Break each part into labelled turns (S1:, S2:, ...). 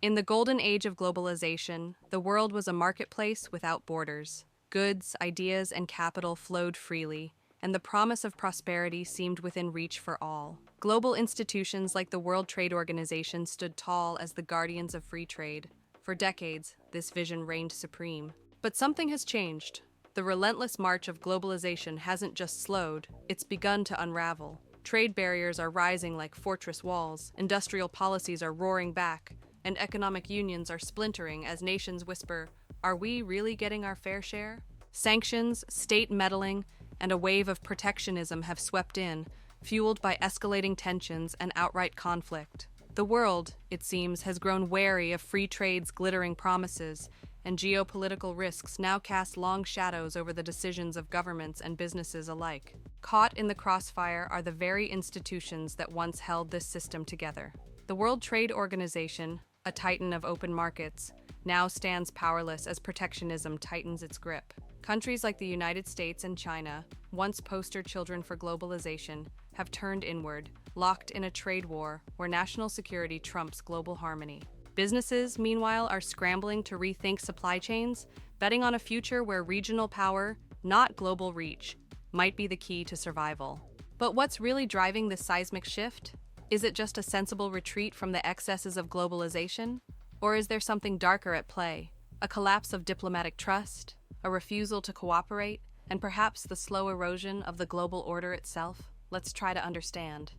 S1: In the golden age of globalization, the world was a marketplace without borders. Goods, ideas, and capital flowed freely, and the promise of prosperity seemed within reach for all. Global institutions like the World Trade Organization stood tall as the guardians of free trade. For decades, this vision reigned supreme. But something has changed. The relentless march of globalization hasn't just slowed, it's begun to unravel. Trade barriers are rising like fortress walls, industrial policies are roaring back, and economic unions are splintering as nations whisper, "Are we really getting our fair share?" Sanctions, state meddling, and a wave of protectionism have swept in, fueled by escalating tensions and outright conflict. The world, it seems, has grown wary of free trade's glittering promises, and geopolitical risks now cast long shadows over the decisions of governments and businesses alike. Caught in the crossfire are the very institutions that once held this system together. The World Trade Organization, a titan of open markets, now stands powerless as protectionism tightens its grip. Countries like the United States and China, once poster children for globalization, have turned inward, locked in a trade war where national security trumps global harmony. Businesses, meanwhile, are scrambling to rethink supply chains, betting on a future where regional power, not global reach, might be the key to survival. But what's really driving this seismic shift? Is it just a sensible retreat from the excesses of globalization? Or is there something darker at play? A collapse of diplomatic trust, a refusal to cooperate, and perhaps the slow erosion of the global order itself? Let's try to understand.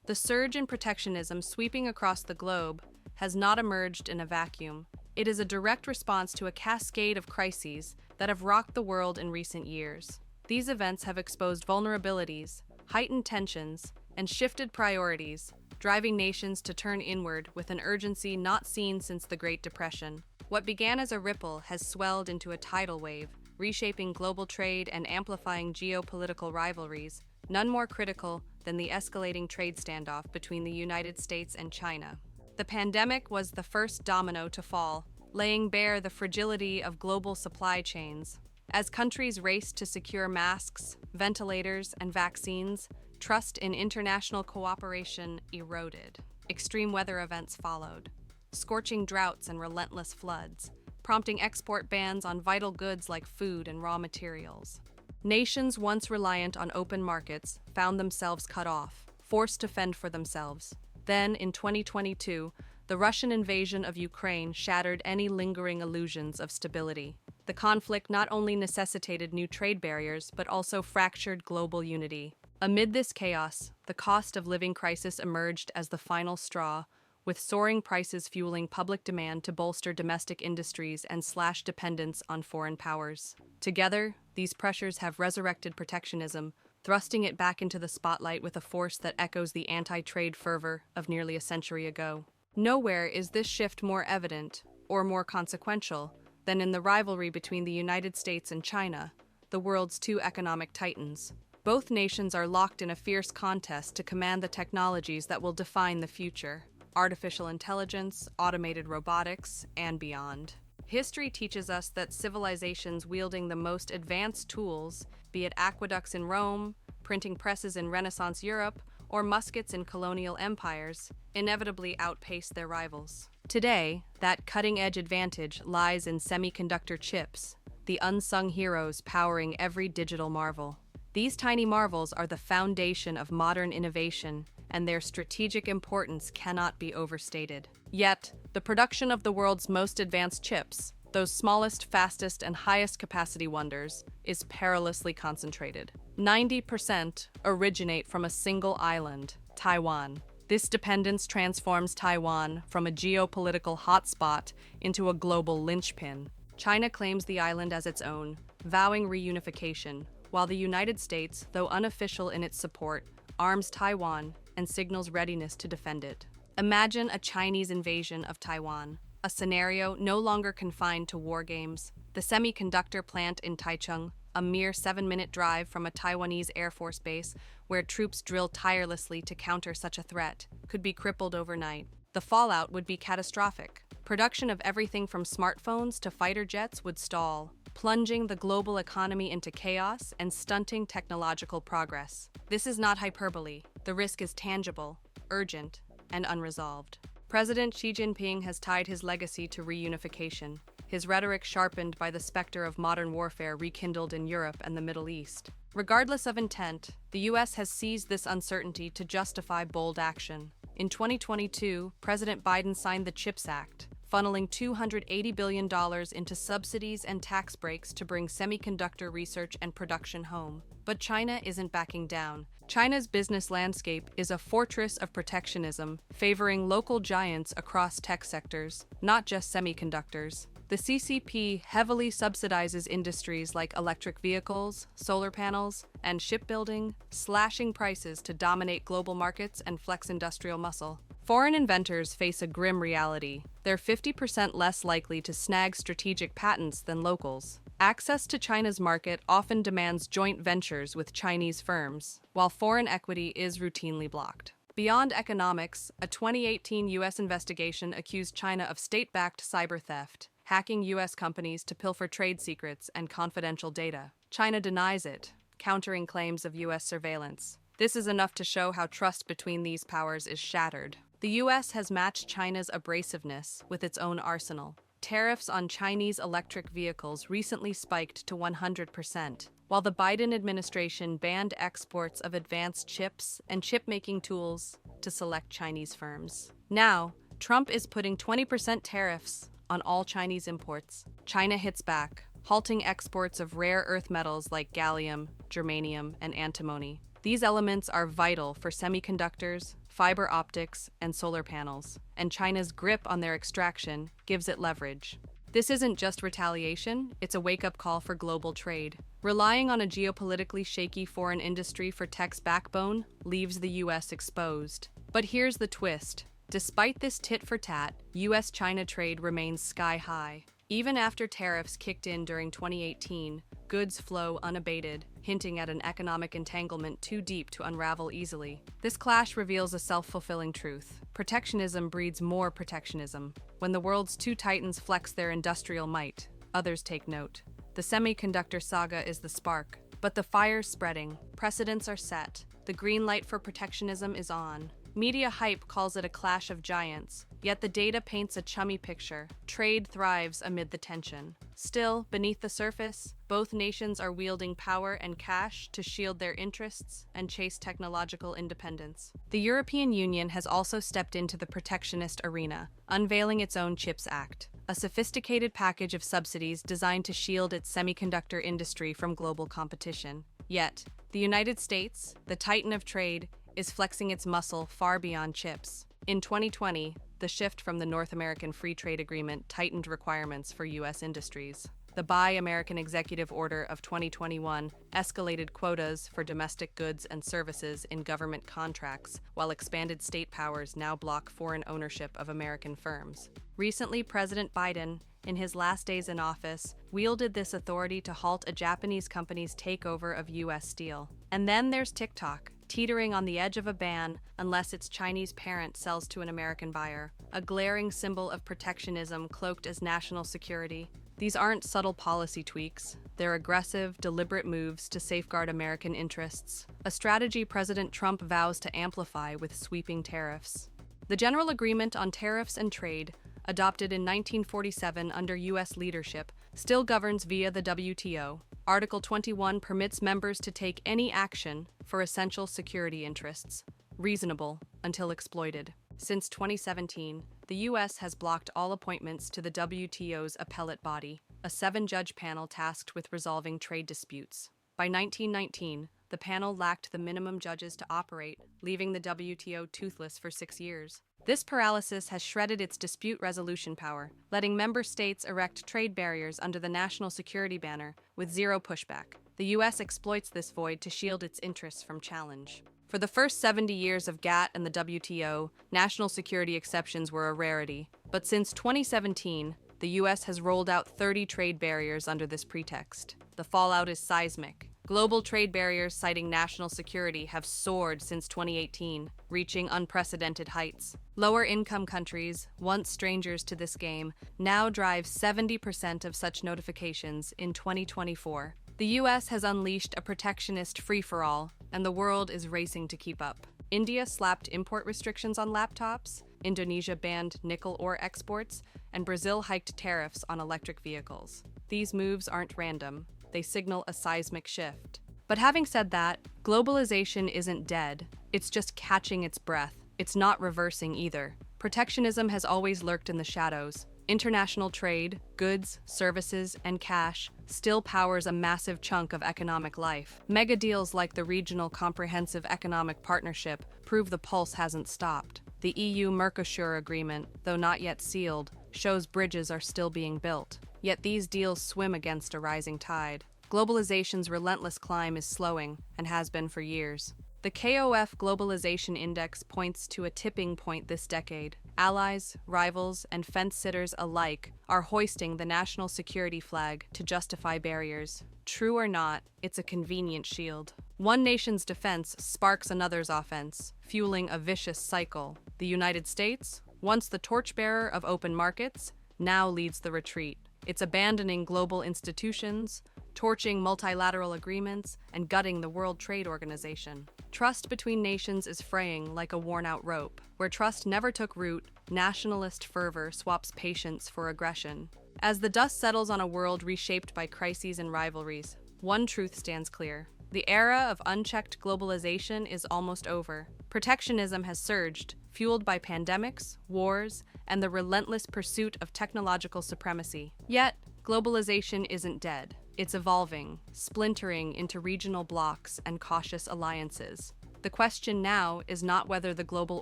S1: The surge in protectionism sweeping across the globe has not emerged in a vacuum. It is a direct response to a cascade of crises that have rocked the world in recent years. These events have exposed vulnerabilities, heightened tensions, and shifted priorities, driving nations to turn inward with an urgency not seen since the Great Depression. What began as a ripple has swelled into a tidal wave, reshaping global trade and amplifying geopolitical rivalries, none more critical than the escalating trade standoff between the United States and China. The pandemic was the first domino to fall, laying bare the fragility of global supply chains. As countries raced to secure masks, ventilators, and vaccines, trust in international cooperation eroded. Extreme weather events followed, scorching droughts and relentless floods, prompting export bans on vital goods like food and raw materials. Nations once reliant on open markets found themselves cut off, forced to fend for themselves. Then, in 2022, the Russian invasion of Ukraine shattered any lingering illusions of stability. The conflict not only necessitated new trade barriers, but also fractured global unity. Amid this chaos, the cost of living crisis emerged as the final straw, with soaring prices fueling public demand to bolster domestic industries and slash dependence on foreign powers. Together, these pressures have resurrected protectionism, thrusting it back into the spotlight with a force that echoes the anti-trade fervor of nearly a century ago. Nowhere is this shift more evident, or more consequential, than in the rivalry between the United States and China, the world's two economic titans. Both nations are locked in a fierce contest to command the technologies that will define the future: artificial intelligence, automated robotics, and beyond. History teaches us that civilizations wielding the most advanced tools, be it aqueducts in Rome, printing presses in Renaissance Europe, or muskets in colonial empires, inevitably outpace their rivals. Today, that cutting-edge advantage lies in semiconductor chips, the unsung heroes powering every digital marvel. These tiny marvels are the foundation of modern innovation, and their strategic importance cannot be overstated. Yet, the production of the world's most advanced chips, those smallest, fastest, and highest capacity wonders, is perilously concentrated. 90% originate from a single island, Taiwan. This dependence transforms Taiwan from a geopolitical hotspot into a global linchpin. China claims the island as its own, vowing reunification, while the United States, though unofficial in its support, arms Taiwan and signals readiness to defend it. Imagine a Chinese invasion of Taiwan, a scenario no longer confined to war games. The semiconductor plant in Taichung, a mere 7-minute drive from a Taiwanese Air Force base where troops drill tirelessly to counter such a threat, could be crippled overnight. The fallout would be catastrophic. Production of everything from smartphones to fighter jets would stall, plunging the global economy into chaos and stunting technological progress. This is not hyperbole. The risk is tangible. urgent, and unresolved. President Xi Jinping has tied his legacy to reunification, his rhetoric sharpened by the specter of modern warfare rekindled in Europe and the Middle East. Regardless of intent, the U.S. has seized this uncertainty to justify bold action. In 2022, President Biden signed the CHIPS Act, funneling $280 billion into subsidies and tax breaks to bring semiconductor research and production home. But China isn't backing down. China's business landscape is a fortress of protectionism, favoring local giants across tech sectors, not just semiconductors. The CCP heavily subsidizes industries like electric vehicles, solar panels, and shipbuilding, slashing prices to dominate global markets and flex industrial muscle. Foreign inventors face a grim reality. They're 50% less likely to snag strategic patents than locals. Access to China's market often demands joint ventures with Chinese firms, while foreign equity is routinely blocked. Beyond economics, a 2018 U.S. investigation accused China of state-backed cyber theft, hacking U.S. companies to pilfer trade secrets and confidential data. China denies it, countering claims of U.S. surveillance. This is enough to show how trust between these powers is shattered. The U.S. has matched China's abrasiveness with its own arsenal. Tariffs on Chinese electric vehicles recently spiked to 100%, while the Biden administration banned exports of advanced chips and chip-making tools to select Chinese firms. Now, Trump is putting 20% tariffs on all Chinese imports. China hits back, halting exports of rare earth metals like gallium, germanium, and antimony. These elements are vital for semiconductors, fiber optics, and solar panels, and China's grip on their extraction gives it leverage. This isn't just retaliation, it's a wake-up call for global trade. Relying on a geopolitically shaky foreign industry for tech's backbone leaves the U.S. exposed. But here's the twist. Despite this tit-for-tat, U.S.-China trade remains sky-high. Even after tariffs kicked in during 2018, goods flow unabated, hinting at an economic entanglement too deep to unravel easily. This clash reveals a self-fulfilling truth. Protectionism breeds more protectionism. When the world's two titans flex their industrial might, others take note. The semiconductor saga is the spark, but the fire's spreading. Precedents are set. The green light for protectionism is on. Media hype calls it a clash of giants, yet the data paints a chummy picture. Trade thrives amid the tension. Still, beneath the surface, both nations are wielding power and cash to shield their interests and chase technological independence. The European Union has also stepped into the protectionist arena, unveiling its own CHIPS Act, a sophisticated package of subsidies designed to shield its semiconductor industry from global competition. Yet, the United States, the titan of trade, is flexing its muscle far beyond chips. In 2020, the shift from the North American Free Trade Agreement tightened requirements for U.S. industries. The Buy American Executive Order of 2021 escalated quotas for domestic goods and services in government contracts, while expanded state powers now block foreign ownership of American firms. Recently, President Biden, in his last days in office, wielded this authority to halt a Japanese company's takeover of U.S. steel. And then there's TikTok, teetering on the edge of a ban unless its Chinese parent sells to an American buyer, a glaring symbol of protectionism cloaked as national security. These aren't subtle policy tweaks. They're aggressive, deliberate moves to safeguard American interests, a strategy President Trump vows to amplify with sweeping tariffs. The General Agreement on Tariffs and Trade, adopted in 1947 under U.S. leadership, still governs via the WTO. Article 21 permits members to take any action for essential security interests, reasonable until exploited. Since 2017, the U.S. has blocked all appointments to the WTO's appellate body, a 7-judge panel tasked with resolving trade disputes. By 1919, the panel lacked the minimum judges to operate, leaving the WTO toothless for 6 years. This paralysis has shredded its dispute resolution power, letting member states erect trade barriers under the national security banner with zero pushback. The U.S. exploits this void to shield its interests from challenge. For the first 70 years of GATT and the WTO, national security exceptions were a rarity. But since 2017, the U.S. has rolled out 30 trade barriers under this pretext. The fallout is seismic. Global trade barriers citing national security have soared since 2018, reaching unprecedented heights. Lower-income countries, once strangers to this game, now drive 70% of such notifications in 2024. The U.S. has unleashed a protectionist free-for-all, and the world is racing to keep up. India slapped import restrictions on laptops, Indonesia banned nickel ore exports, and Brazil hiked tariffs on electric vehicles. These moves aren't random, they signal a seismic shift. But having said that, globalization isn't dead, it's just catching its breath. It's not reversing either. Protectionism has always lurked in the shadows. International trade, goods, services, and cash still powers a massive chunk of economic life. Mega deals like the Regional Comprehensive Economic Partnership prove the pulse hasn't stopped. The EU-Mercosur agreement, though not yet sealed, shows bridges are still being built. Yet these deals swim against a rising tide. Globalization's relentless climb is slowing, and has been for years. The KOF Globalization Index points to a tipping point this decade. Allies, rivals, and fence-sitters alike are hoisting the national security flag to justify barriers. True or not, it's a convenient shield. One nation's defense sparks another's offense, fueling a vicious cycle. The United States, once the torchbearer of open markets, now leads the retreat. It's abandoning global institutions, torching multilateral agreements, and gutting the World Trade Organization. Trust between nations is fraying like a worn-out rope. Where trust never took root, nationalist fervor swaps patience for aggression. As the dust settles on a world reshaped by crises and rivalries, one truth stands clear. The era of unchecked globalization is almost over. Protectionism has surged, fueled by pandemics, wars, and the relentless pursuit of technological supremacy. Yet, globalization isn't dead. It's evolving, splintering into regional blocs and cautious alliances. The question now is not whether the global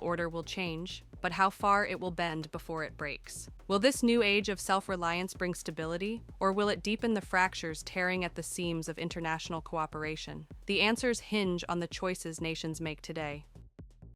S1: order will change, but how far it will bend before it breaks. Will this new age of self-reliance bring stability, or will it deepen the fractures tearing at the seams of international cooperation? The answers hinge on the choices nations make today.